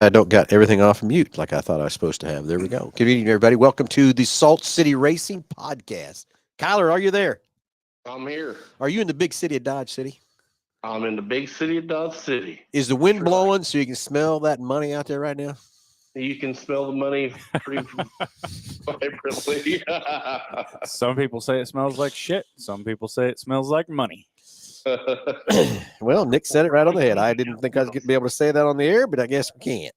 I don't got everything off mute like I thought I was supposed to have. There we go. Good evening, everybody. Welcome to the Salt City Racing Podcast. Kyler, are you there? I'm here. Are you in the big city of Dodge City? I'm in the big city of Dodge City. Is the wind Sure. blowing so you can smell that money out there right now? You can smell the money pretty vibrantly. Some people say it smells like shit. Some people say it smells like money. Well, Nick said it right on the head. I didn't think I was going to be able to say that on the air, but I guess we can't.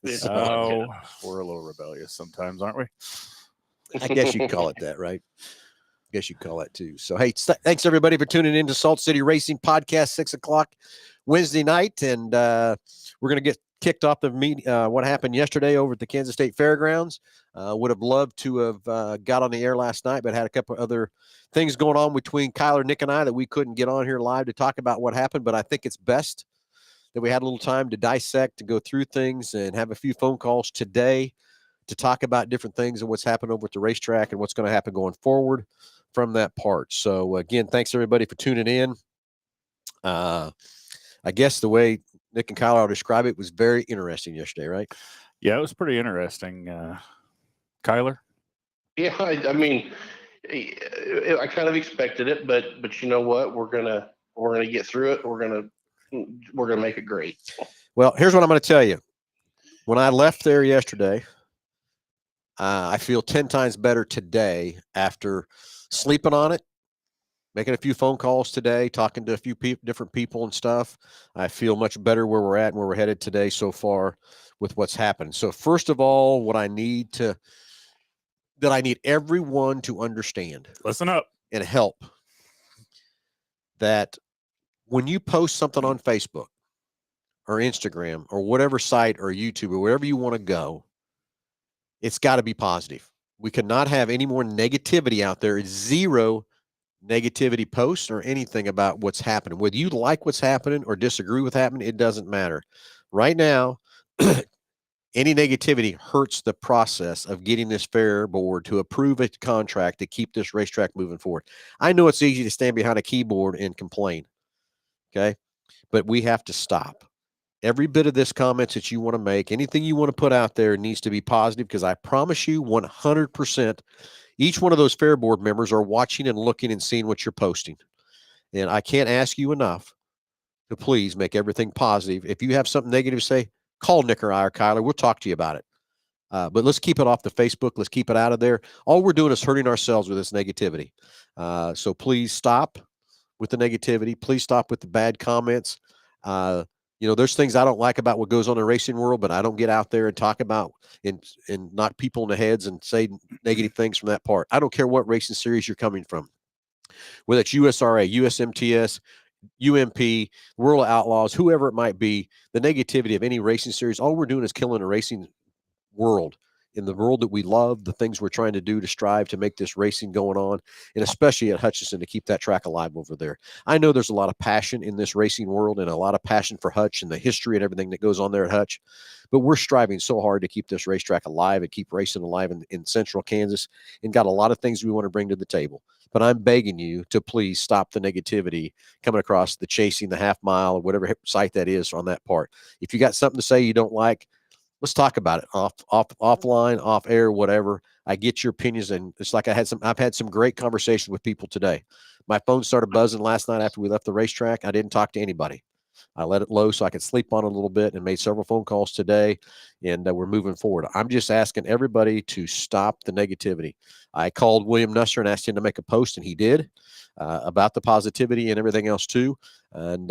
It's So, Oh, podcast. we're a little rebellious sometimes, aren't we? I guess you'd call it that, right? Guess you'd call that too. So, hey, thanks everybody for tuning in to Salt City Racing Podcast, 6 o'clock Wednesday night. And we're going to get kicked off the meet. What happened yesterday over at the Kansas State Fairgrounds. Would have loved to have got on the air last night, but had a couple other things going on between Kyler, Nick, and I that we couldn't get on here live to talk about what happened. But I think it's best that we had a little time to dissect, to go through things, and have a few phone calls today to talk about different things and what's happened over at the racetrack and what's going to happen going forward from that part. So again, thanks everybody for tuning in. I guess the way Nick and Kyle describe it was very interesting yesterday, right? Yeah, it was pretty interesting. Kyler? Yeah, I mean, I kind of expected it, but you know what? We're gonna get through it. We're gonna make it great. Well, here's what I'm going to tell you. When I left there yesterday, I feel 10 times better today after sleeping on it, making a few phone calls today, talking to a few different people and stuff. I feel much better where we're at and where we're headed today so far with what's happened. So first of all, what I need everyone to understand Listen up. and help that when you post something on Facebook or Instagram or whatever site or YouTube or wherever you want to go, it's got to be positive. We cannot have any more negativity out there. It's zero negativity posts or anything about what's happening. Whether you like what's happening or disagree with happening, it doesn't matter. Right now, any negativity hurts the process of getting this fair board to approve a contract to keep this racetrack moving forward. I know it's easy to stand behind a keyboard and complain, okay? But we have to stop. Every bit of this comments that you want to make, anything you want to put out there needs to be positive, because I promise you 100%, each one of those fair board members are watching and looking and seeing what you're posting. And I can't ask you enough to please make everything positive. If you have something negative to say, call Nick or I or Kyler. We'll talk to you about it. But let's keep it off the Facebook. Let's keep it out of there. All we're doing is hurting ourselves with this negativity. So please stop with the negativity. Please stop with the bad comments. There's things I don't like about what goes on in the racing world, but I don't get out there and talk about and knock people in the heads and say negative things from that part. I don't care what racing series you're coming from, whether it's USRA, USMTS, UMP, World Outlaws, whoever it might be. The negativity of any racing series, all we're doing is killing a racing world, in the world that we love, the things we're trying to do to strive to make this racing going on, and especially at Hutchinson to keep that track alive over there. I know there's a lot of passion in this racing world and a lot of passion for Hutch and the history and everything that goes on there at Hutch, but we're striving so hard to keep this racetrack alive and keep racing alive in central Kansas, and got a lot of things we want to bring to the table. But I'm begging you to please stop the negativity coming across the Chasing the Half Mile or whatever site that is on that part. If you got something to say you don't like, let's talk about it offline, off air, whatever. I get your opinions, and it's like I've had some great conversations with people today. My phone started buzzing last night after we left the racetrack. I didn't talk to anybody. I let it low so I could sleep on it a little bit, and made several phone calls today, and we're moving forward. I'm just asking everybody to stop the negativity. I called William Nusser and asked him to make a post, and he did, about the positivity and everything else too. And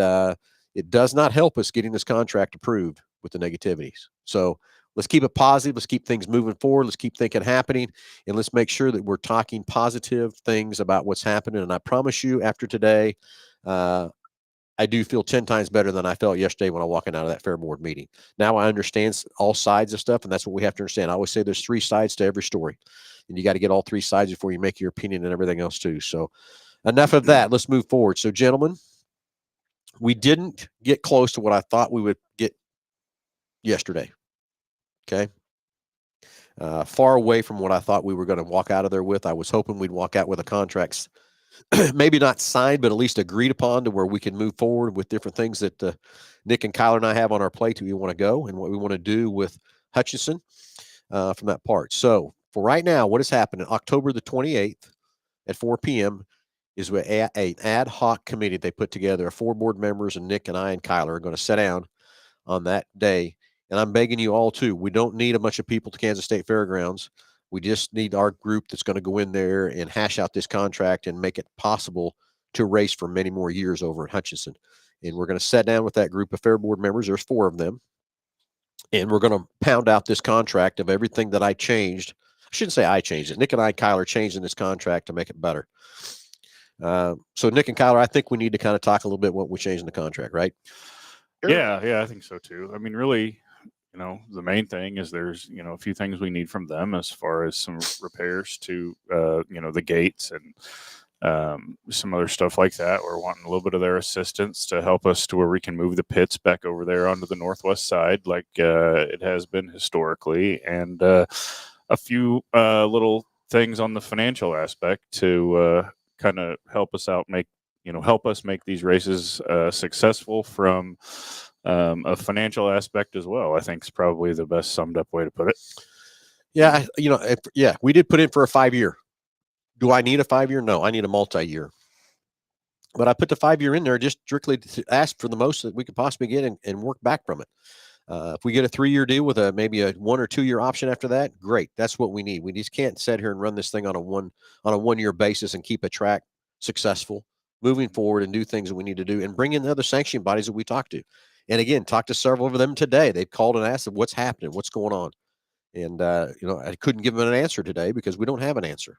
it does not help us getting this contract approved with the negativities. So let's keep it positive. Let's keep things moving forward. Let's keep thinking happening, and let's make sure that we're talking positive things about what's happening. And I promise you, after today, I do feel 10 times better than I felt yesterday when I walking out of that fair board meeting. Now I understand all sides of stuff, and that's what we have to understand. I always say there's three sides to every story, and you got to get all three sides before you make your opinion and everything else too. So enough of that. Let's move forward. So, gentlemen, we didn't get close to what I thought we would get yesterday. Okay. Far away from what I thought we were going to walk out of there with. I was hoping we'd walk out with a contract maybe not signed, but at least agreed upon to where we can move forward with different things that Nick and Kyler and I have on our plate that we want to go and what we want to do with Hutchinson from that part. So for right now, what has happened October the 28th at 4 p.m. is with an ad hoc committee they put together of 4 board members, and Nick and I and Kyler are going to sit down on that day. And I'm begging you all too. We don't need a bunch of people to Kansas State Fairgrounds. We just need our group that's going to go in there and hash out this contract and make it possible to race for many more years over at Hutchinson. And we're going to sit down with that group of fair board members. There's 4 of them. And we're going to pound out this contract of everything that I changed. I shouldn't say I changed it. Nick and I, Kyler, changed in this contract to make it better. So Nick and Kyler, I think we need to kind of talk a little bit what we changed in the contract, right? Sure. Yeah, I think so too. I mean, really, the main thing is there's, a few things we need from them as far as some repairs to, the gates and some other stuff like that. We're wanting a little bit of their assistance to help us to where we can move the pits back over there onto the northwest side like it has been historically, and a few little things on the financial aspect to kind of help us out, help us make these races successful from a financial aspect as well. I think is probably the best summed up way to put it. Yeah, we did put in for a 5-year. Do I need a 5-year? No, I need a multi-year. But I put the 5-year in there just strictly to ask for the most that we could possibly get and work back from it. If we get a 3-year deal with maybe a 1 or 2-year option after that, great. That's what we need. We just can't sit here and run this thing on a 1-year basis and keep a track successful moving forward and do things that we need to do and bring in the other sanctioning bodies that we talk to. And again, talk to several of them today. They've called and asked them what's happening, what's going on. And, I couldn't give them an answer today because we don't have an answer.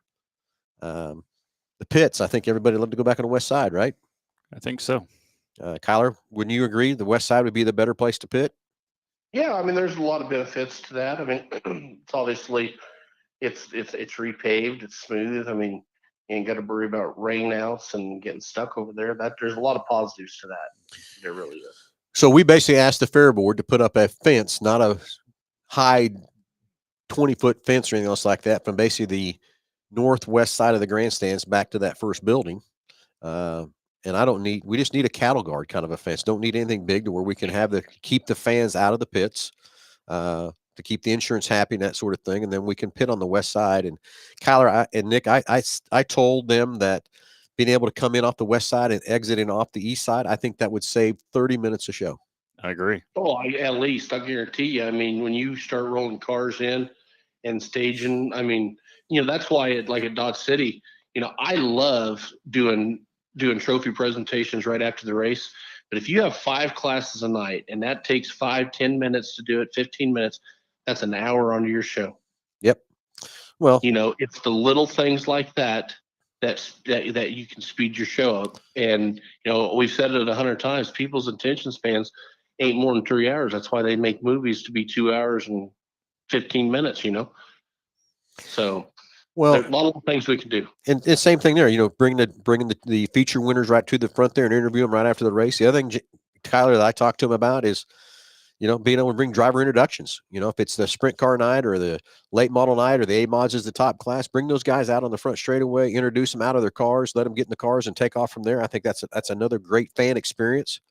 The pits, I think everybody would love to go back on the west side, right? I think so. Kyler, wouldn't you agree the west side would be the better place to pit? Yeah, I mean, there's a lot of benefits to that. I mean, it's obviously it's repaved, it's smooth. I mean, you ain't got to worry about rainouts and getting stuck over there. That there's a lot of positives to that. There really is. So we basically asked the fair board to put up a fence, not a high 20-foot fence or anything else like that, from basically the northwest side of the grandstands back to that first building. And we just need a cattle guard kind of a fence. Don't need anything big to where we can keep the fans out of the pits, to keep the insurance happy and that sort of thing. And then we can pit on the west side. And Kyler and Nick, I told them that being able to come in off the west side and exiting off the east side, I think that would save 30 minutes a show. I agree. Oh, at least I guarantee you. I mean, when you start rolling cars in and staging, I mean, that's why at Dodge City, I love doing trophy presentations right after the race. But if you have 5 classes a night and that takes 5-10 minutes to do it, 15 minutes, that's an hour onto your show. Yep. Well, it's the little things like that you can speed your show up. And we've said it 100 times. People's attention spans ain't more than 3 hours. That's why they make movies to be 2 hours and 15 minutes. So. Well, there's a lot of things we can do. And same thing there, bringing the feature winners right to the front there and interview them right after the race. The other thing, Tyler, that I talked to him about is, being able to bring driver introductions. If it's the sprint car night or the late model night or the A-Mods is the top class, bring those guys out on the front straightaway, introduce them out of their cars, let them get in the cars and take off from there. I think that's another great fan experience.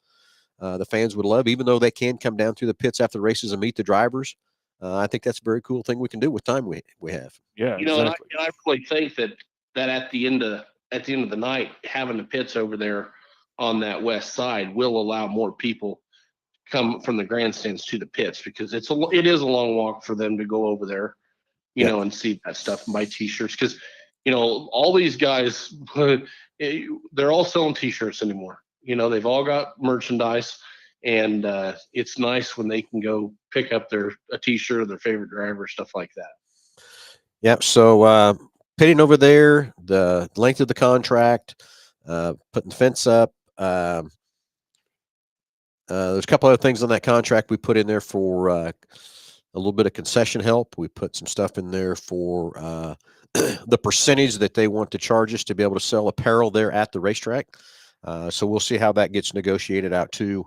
The fans would love, even though they can come down through the pits after the races and meet the drivers. I think that's a very cool thing we can do with time we have. Yeah, exactly. And I really think that at the end of the night, having the pits over there on that west side will allow more people come from the grandstands to the pits, because it is a long walk for them to go over there, and see that stuff and buy T-shirts, because all these guys they're all selling T-shirts anymore. They've all got merchandise. And it's nice when they can go pick up a T-shirt of their favorite driver, stuff like that. Yep. So pitting over there, the length of the contract, putting the fence up. There's a couple other things on that contract we put in there for a little bit of concession help. We put some stuff in there for the percentage that they want to charge us to be able to sell apparel there at the racetrack. So we'll see how that gets negotiated out too.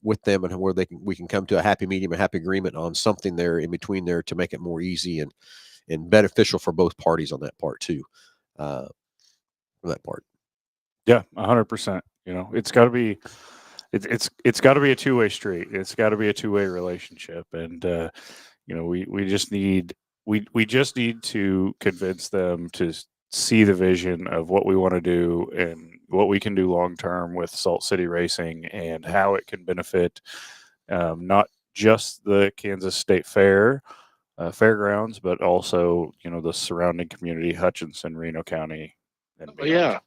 With them, and where we can come to a happy medium, a happy agreement on something there in between there to make it more easy and beneficial for both parties on that part too. for that part. Yeah, 100%. You know, it's got to be, it's got to be a two-way street. It's got to be a two-way relationship, and you know, we just need we just need to convince them to see the vision of what we want to do and what we can do long term with Salt City Racing and how it can benefit not just the Kansas State Fair fairgrounds, but also, you know, the surrounding community, Hutchinson, Reno County, and beyond. Yeah,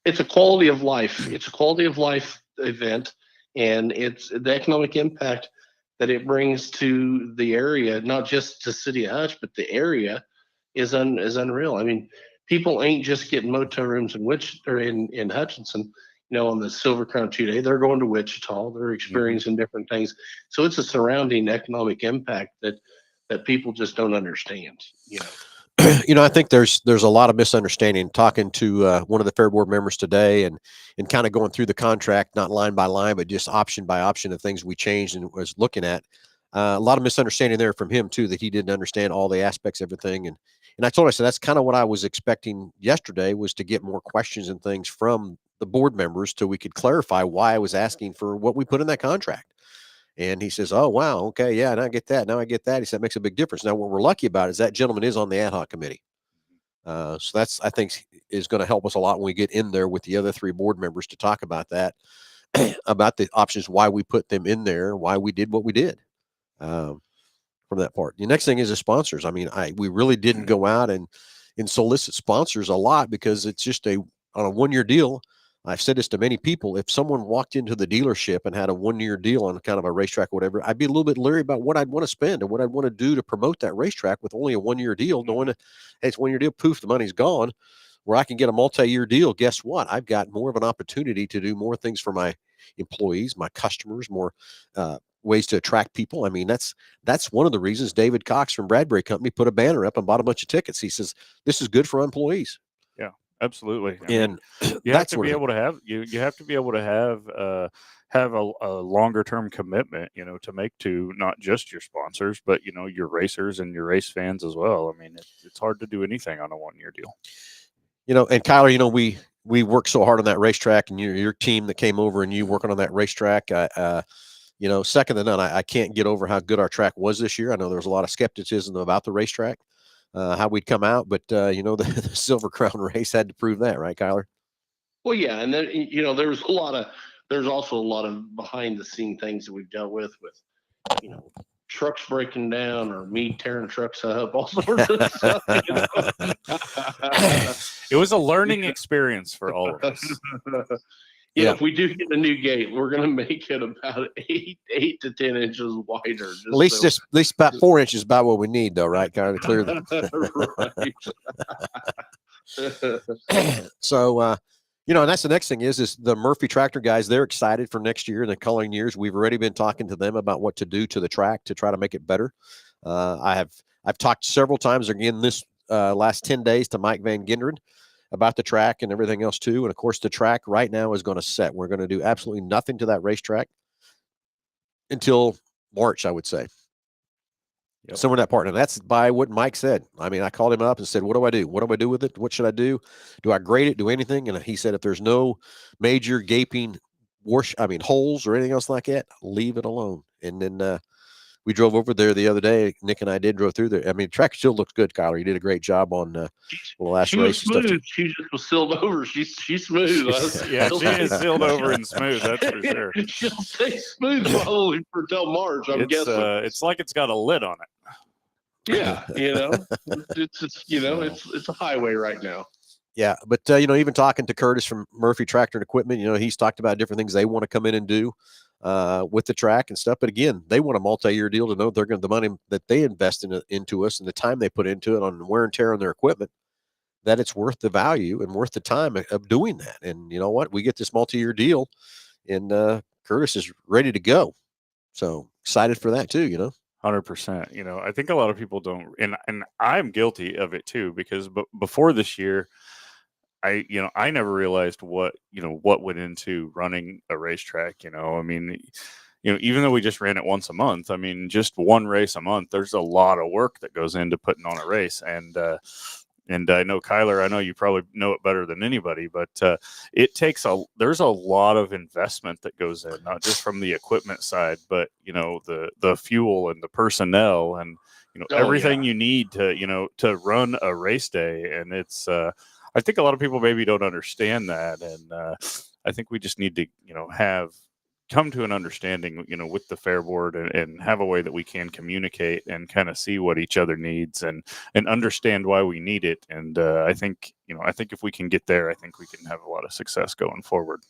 it's a quality of life. It's a quality of life event, and it's the economic impact that it brings to the area, not just to City of Hutch, but the area is unreal. I mean, people ain't just getting motel rooms in Hutchinson, you know, on the Silver Crown 2 day. They're going to Wichita. They're experiencing different things. So it's a surrounding economic impact that people just don't understand. You know. You know, I think there's a lot of misunderstanding. Talking to one of the fair board members today, and kind of going through the contract, not line by line, but just option by option of things we changed and was looking at. A lot of misunderstanding there from him too, that he didn't understand all the aspects, everything. And I told him, I said, that's kind of what I was expecting yesterday, was to get more questions and things from the board members till we could clarify why I was asking for what we put in that contract. And he says, "Oh, wow. Okay. Yeah. Now I get that. Now I get that." He said, "It makes a big difference." Now, what we're lucky about is that gentleman is on the ad hoc committee. So that's, I think, is going to help us a lot when we get in there with the other three board members to talk about that, about the options, why we put them in there, why we did what we did. From that part. The next thing is the sponsors. I mean, we really didn't go out and solicit sponsors a lot, because it's just on a 1-year deal. I've said this to many people. If someone walked into the dealership and had a 1-year deal on kind of a racetrack or whatever, I'd be a little bit leery about what I'd want to spend and what I'd want to do to promote that racetrack with only a 1-year deal, knowing that, hey, it's a 1-year deal, poof, the money's gone. Where I can get a multi-year deal, guess what? I've got more of an opportunity to do more things for my employees, my customers, more ways to attract people. I mean, that's one of the reasons David Cox from Bradbury Company put a banner up and bought a bunch of tickets. He says, this is good for our employees. Yeah, absolutely. And you have to be able to have you have to be able to have a longer term commitment, you know, to make to not just your sponsors, but, you know, your racers and your race fans as well. I mean, it's hard to do anything on a 1-year deal. You know, and Kyler, you know, we worked so hard on that racetrack, and your team that came over and you working on that racetrack. You know, second to none. I can't get over how good our track was this year. I know there was a lot of skepticism about the racetrack, how we'd come out, but you know, the Silver Crown race had to prove that, right, Kyler? Well, yeah, and then, you know, there's also a lot of behind the scene things that we've dealt with, you know, trucks breaking down or me tearing trucks up, all sorts of stuff. You know? It was a learning experience for all of us. You know, if we do get a new gate, we're going to make it about 8 to 10 inches wider. At least about 4 inches, about what we need, though, right? Kind of clear So, you know, and that's the next thing is the Murphy Tractor guys. They're excited for next year and the coming years. We've already been talking to them about what to do to the track to try to make it better. I've talked several times again this last 10 days to Mike Van Genderen about the track and everything else too. And of course, the track right now is going to set. We're going to do absolutely nothing to that racetrack until March, I would say. Yep. Somewhere in that part. And that's by what Mike said. I mean, I called him up and said, what do I do? What do I do with it? What should I do? Do I grade it? Do anything? And he said, if there's no major gaping holes or anything else like that, leave it alone. And then we drove over there the other day. Nick and I drove through there. I mean, the track still looks good, Kyler. You did a great job on the last race. She was smooth. She just was sealed over. She's smooth. Yeah, she is sealed over and smooth. That's for sure. She'll stay smooth probably for till March. I'm guessing. It's like it's got a lid on it. Yeah, you know, it's a highway right now. Yeah, but you know, even talking to Curtis from Murphy Tractor and Equipment, you know, he's talked about different things they want to come in and do with the track and stuff. But again, they want a multi-year deal to know they're going to the money that they invest into us and the time they put into it on wear and tear on their equipment, that it's worth the value and worth the time of doing that. And you know what? We get this multi-year deal, and Curtis is ready to go. So excited for that too, you know. 100%. You know, I think a lot of people don't, and I'm guilty of it too, because before this year, I never realized what went into running a racetrack. You know, I mean, you know, even though we just ran it once a month, I mean, just one race a month, there's a lot of work that goes into putting on a race. And, and I know Kyler, I know you probably know it better than anybody, but there's a lot of investment that goes in, not just from the equipment side, but the fuel and the personnel and everything you need to run a race day. And it's I think a lot of people maybe don't understand that, and I think we just need to come to an understanding with the fair board, and have a way that we can communicate and kind of see what each other needs, and understand why we need it. And I think if we can get there, I think we can have a lot of success going forward.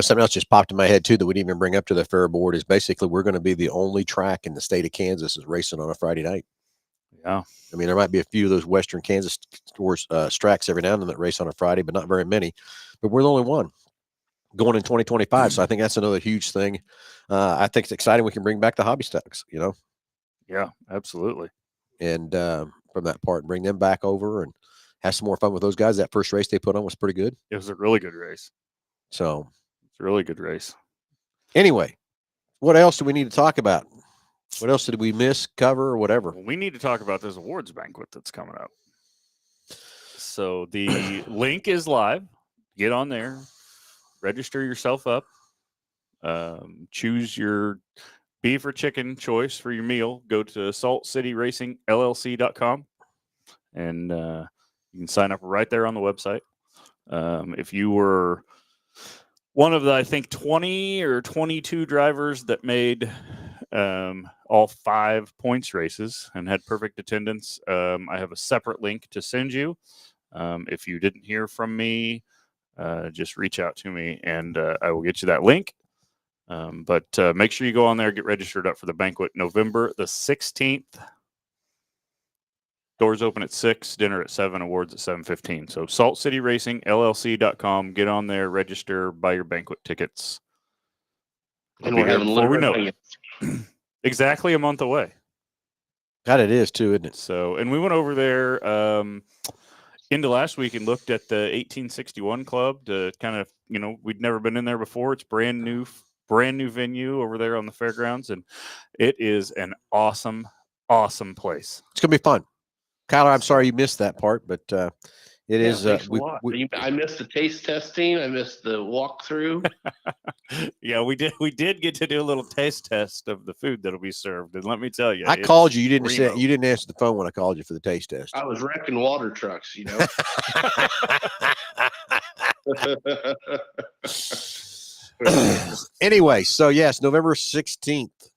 Something else just popped in my head too that we didn't even bring up to the fair board is basically we're going to be the only track in the state of Kansas is racing on a Friday night. Yeah. I mean, there might be a few of those Western Kansas tracks every now and then that race on a Friday, but not very many. But we're the only one going in 2025. So I think that's another huge thing. I think it's exciting. We can bring back the hobby stocks, Yeah, absolutely. And from that part, bring them back over and have some more fun with those guys. That first race they put on was pretty good. It was a really good race. So it's a really good race. Anyway, what else do we need to talk about? What else did we miss, cover, or whatever? Well, we need to talk about this awards banquet that's coming up. So the link is live. Get on there. Register yourself up. Choose your beef or chicken choice for your meal. Go to SaltCityRacingLLC.com, and you can sign up right there on the website. If you were one of the, I think, 20 or 22 drivers that made all 5 points races and had perfect attendance, I have a separate link to send you. If you didn't hear from me, just reach out to me, and I will get you that link. But make sure you go on there, get registered up for the banquet, November the 16th. Doors open at 6, dinner at 7, awards at 7:15. So SaltCityRacingLLC.com. Get on there, register, buy your banquet tickets. And we're having literally exactly a month away. God, it is too, isn't it? So, and we went over there into last week and looked at the 1861 Club to kind of, we'd never been in there before. It's brand new venue over there on the fairgrounds, and it is an awesome place. It's gonna be fun. Kyler, I'm sorry you missed that part, but it is. I missed the taste testing. I missed the walkthrough. Yeah, we did get to do a little taste test of the food that'll be served, and let me tell you, I called you. You didn't answer the phone when I called you for the taste test. I was wrecking water trucks, Anyway, so yes, November 16th.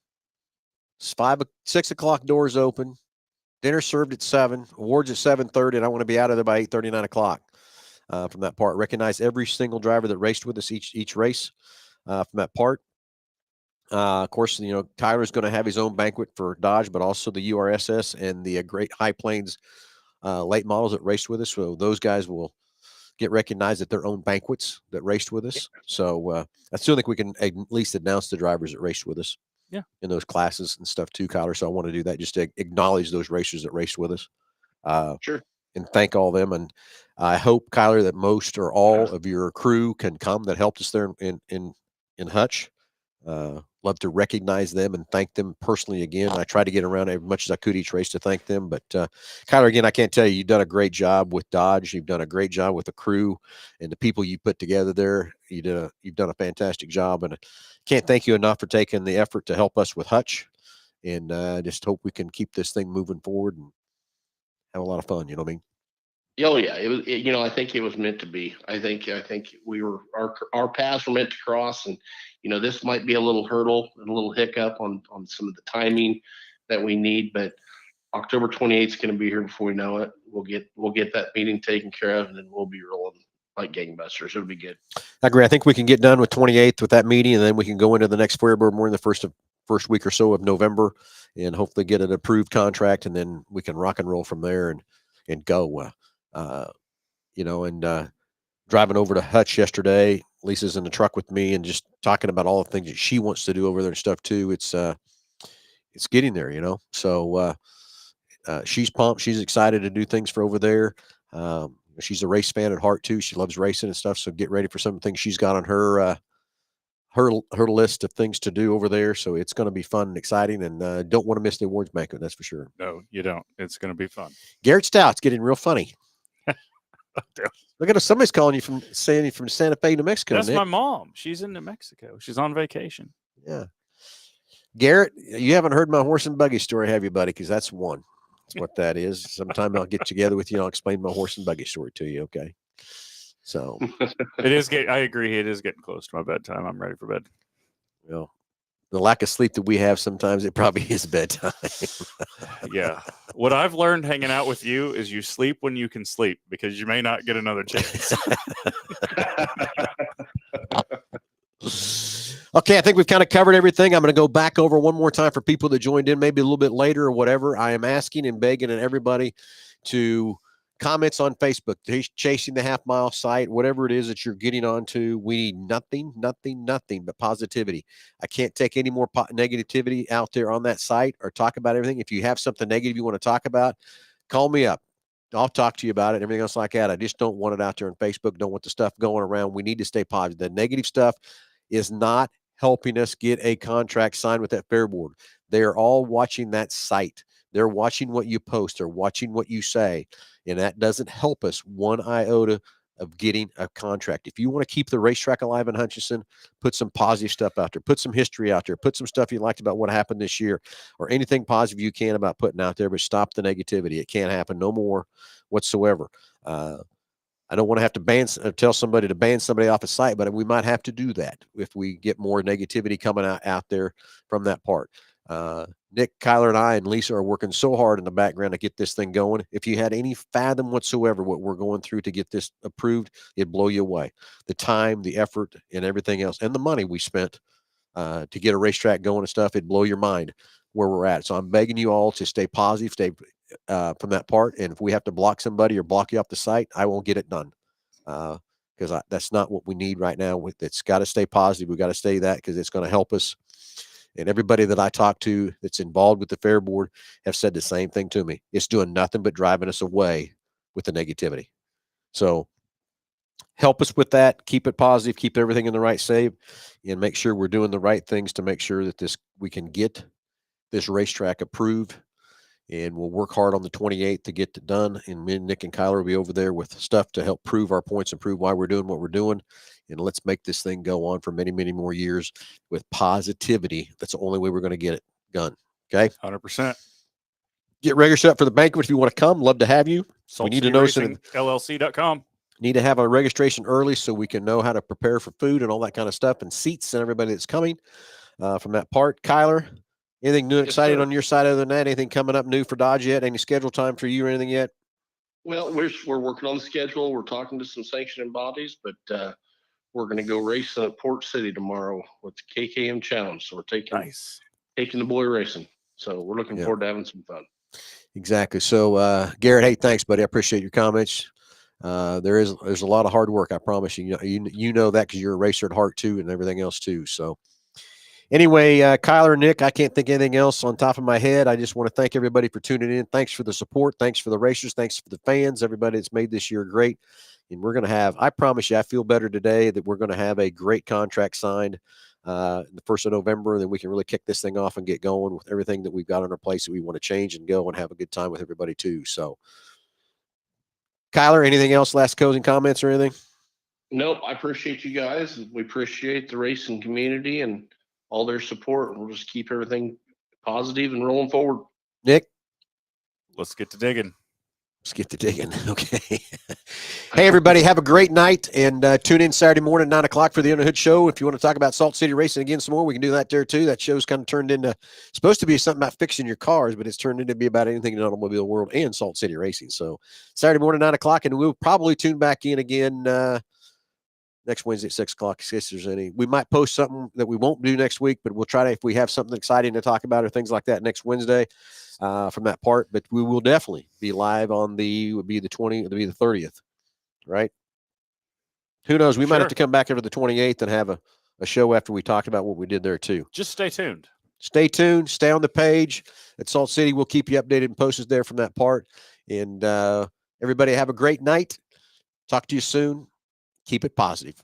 6 o'clock doors open. Dinner served at 7. Awards at 7:30, and I want to be out of there by 8:30, 9 o'clock. From that part, recognize every single driver that raced with us each race. From that part, of course, Tyler's going to have his own banquet for Dodge, but also the URSS and the Great High Plains late models that raced with us. So those guys will get recognized at their own banquets that raced with us. So I still think we can at least announce the drivers that raced with us. Yeah, in those classes and stuff too, Kyler. So I want to do that just to acknowledge those racers that raced with us. Sure. And thank all of them. And I hope, Kyler, that most or all of your crew can come that helped us there in Hutch. Love to recognize them and thank them personally again. I tried to get around as much as I could each race to thank them. But Kyler, again, I can't tell you, you've done a great job with Dodge. You've done a great job with the crew and the people you put together there. You've done a fantastic job, and I can't thank you enough for taking the effort to help us with Hutch. And just hope we can keep this thing moving forward and have a lot of fun. You know what I mean? Oh yeah, I think it was meant to be. I think we were our paths were meant to cross, and this might be a little hurdle and a little hiccup on some of the timing that we need, but October 28th is going to be here before we know it. We'll get that meeting taken care of, and then we'll be rolling like gangbusters. It'll be good. I agree. I think we can get done with 28th with that meeting, and then we can go into the next fair board more in the first week or so of November, and hopefully get an approved contract, and then we can rock and roll from there and go. Driving over to Hutch yesterday, Lisa's in the truck with me and just talking about all the things that she wants to do over there and stuff too. It's getting there, So she's pumped. She's excited to do things for over there. She's a race fan at heart too. She loves racing and stuff. So get ready for some things she's got on her list of things to do over there. So it's going to be fun and exciting, and don't want to miss the awards banquet. That's for sure. No, you don't. It's going to be fun. Garrett Stout's getting real funny. Look at us. Somebody's calling you from Santa Fe, New Mexico. That's Nick. my mom. She's in New Mexico. She's on vacation. Yeah. Garrett, you haven't heard my horse and buggy story, have you, buddy? Because that's one. That's what that is. Sometime I'll get together with you and I'll explain my horse and buggy story to you. Okay. So It is I agree. It is getting close to my bedtime. I'm ready for bed. well, the lack of sleep that we have sometimes, it probably is bedtime. Yeah. What I've learned hanging out with you is you sleep when you can sleep because you may not get another chance. Okay, I think we've kind of covered everything. I'm going to go back over one more time for people that joined in maybe a little bit later or whatever. I am asking and begging and everybody to comments on Facebook, Chasing the Half Mile site, whatever it is that you're getting onto. We need nothing but positivity. I can't take any more negativity out there on that site or talk about everything. If you have something negative you want to talk about, call me up. I'll talk to you about it, everything else like that. I just don't want it out there on Facebook. Don't want the stuff going around. We need to stay positive. The negative stuff is not helping us get a contract signed with that fair board. They are all watching that site. They're watching what you post. They're watching what you say. And that doesn't help us one iota of getting a contract. If you want to keep the racetrack alive in Hutchinson, put some positive stuff out there. Put some history out there. Put some stuff you liked about what happened this year or anything positive you can about putting out there, but stop the negativity. It can't happen no more whatsoever. I don't want to have to tell somebody to ban somebody off a site, but we might have to do that if we get more negativity coming out there from that part. Nick, Kyler, and I and Lisa are working so hard in the background to get this thing going. If you had any fathom whatsoever what we're going through to get this approved, it'd blow you away. The time, the effort, and everything else, and the money we spent to get a racetrack going and stuff, it'd blow your mind where we're at. So I'm begging you all to stay positive, stay from that part. And if we have to block somebody or block you off the site, I won't get it done. Because that's not what we need right now. It's got to stay positive. We got to stay that because it's going to help us. And everybody that I talk to that's involved with the fair board have said the same thing to me. It's doing nothing but driving us away with the negativity. So help us with that. Keep it positive. Keep everything in the right save, and make sure we're doing the right things to make sure that we can get this racetrack approved. And we'll work hard on the 28th to get it done. And me, Nick, and Kyler will be over there with stuff to help prove our points and prove why we're doing what we're doing. And let's make this thing go on for many, many more years with positivity. That's the only way we're going to get it done. Okay? 100%. Get registered up for the banquet if you want to come. Love to have you. We need to know LLC.com. Need to have our registration early so we can know how to prepare for food and all that kind of stuff and seats and everybody that's coming from that part. Kyler, anything new and exciting on your side other than that? Anything coming up new for Dodge yet? Any schedule time for you or anything yet? Well, we're working on the schedule. We're talking to some sanctioning bodies, but we're going to go racing at Port City tomorrow with the KKM Challenge. So we're taking the boy racing. So we're looking forward to having some fun. Exactly. So Garrett, hey, thanks, buddy. I appreciate your comments. There's a lot of hard work. I promise you. You know that because you're a racer at heart too, and everything else too. So. Anyway, Kyler and Nick, I can't think of anything else on top of my head. I just want to thank everybody for tuning in. Thanks for the support. Thanks for the racers. Thanks for the fans, everybody that's made this year great. And we're going to have, I promise you, I feel better today that we're going to have a great contract signed the 1st of November. Then we can really kick this thing off and get going with everything that we've got on our place that we want to change and go and have a good time with everybody too. So, Kyler, anything else, last closing comments or anything? Nope. I appreciate you guys. We appreciate the racing community and all their support. We'll just keep everything positive and rolling forward. Nick? Let's get to digging. Okay. Hey, everybody, have a great night and tune in Saturday morning, 9 o'clock for the Under Hood Show. If you want to talk about Salt City Racing again some more, we can do that there too. That show's kind of turned into, supposed to be something about fixing your cars, but it's turned into be about anything in the automobile world and Salt City Racing. So Saturday morning, 9 o'clock, and we'll probably tune back in again next Wednesday at 6 o'clock. In case there's any, we might post something that we won't do next week, but we'll try to, if we have something exciting to talk about or things like that next Wednesday from that part. But we will definitely be live on the 30th, right? Who knows? We might have to come back over the 28th and have a show after we talked about what we did there too. Just stay tuned. Stay tuned. Stay on the page at Salt City. We'll keep you updated and posted there from that part. And everybody have a great night. Talk to you soon. Keep it positive.